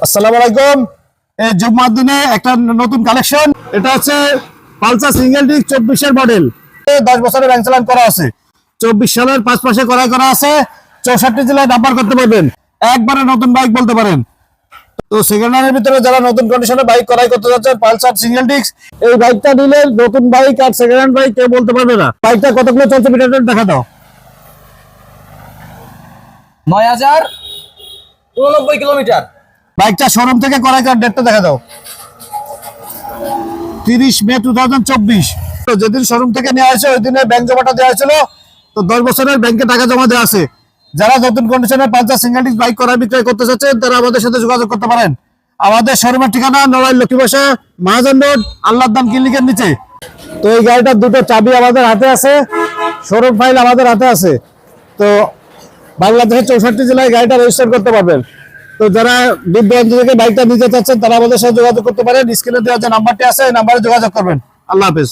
আসসালামু আলাইকুম। এই জুম্মার দিনে একটা নতুন কালেকশন, এটা হচ্ছে পালসার সিঙ্গেল ডিস্ক 24 এর মডেল। 10 বছরের ব্যাংক চালান করা আছে, 24 সালের 5 মাসে ক্রয় করা আছে, 64 জেলায় নাম্বার করতে পারবেন, একবারে নতুন বাইক বলতে পারেন। তো সেকেন্ড হ্যান্ডের ভিতরে যারা নতুন কন্ডিশনে বাইক ক্রয় করতে যাচ্ছেন, পালসার সিঙ্গেল ডিস্ক এই বাইকটা নিলে নতুন বাইক আর সেকেন্ড হ্যান্ড বাইক কেউ বলতে পারবে না। বাইকটা কতগুলো চলছে মিটার দেখা দাও। 9089 কিলোমিটার। বাইকটা শোরুম থেকে ক্রয় করার ডেটটা দেখা দাও। 30 মে 2024। যেদিন শোরুম থেকে নিয়ে আসে ওই দিনে ব্যাংক জমাটা দেওয়া হয়েছিল। তো 10 বছরের ব্যাংকে টাকা জমা দেওয়া আছে। যারা নতুন কন্ডিশনের পালসার সিঙ্গেল ডিস্ক বাইক ক্রয় বিক্রয় করতে চাচ্ছেন তারা আমাদের সাথে যোগাযোগ করতে পারেন। আমাদের শোরুমের ঠিকানা নড়াইল লক্ষ্মীবাসা মহাজন রোড, আল্লাহদান ক্লিনিকের নিচে। তো এই গাড়িটার দুটো চাবি আমাদের হাতে আছে, শোরুম ফাইল আমাদের হাতে আছে। তো বাংলাদেশের 64 জেলায় গাড়িটা রেজিস্টার করতে পারবেন। তো যারা দূর দূরান্ত থেকে বাইকটা নিতে চাচ্ছেন তারা আমাদের সাথে যোগাযোগ করতে পারেন। স্ক্রিনে দেওয়া যে নাম্বারটি আছে এই নাম্বারে যোগাযোগ করবেন। আল্লাহ হাফেজ।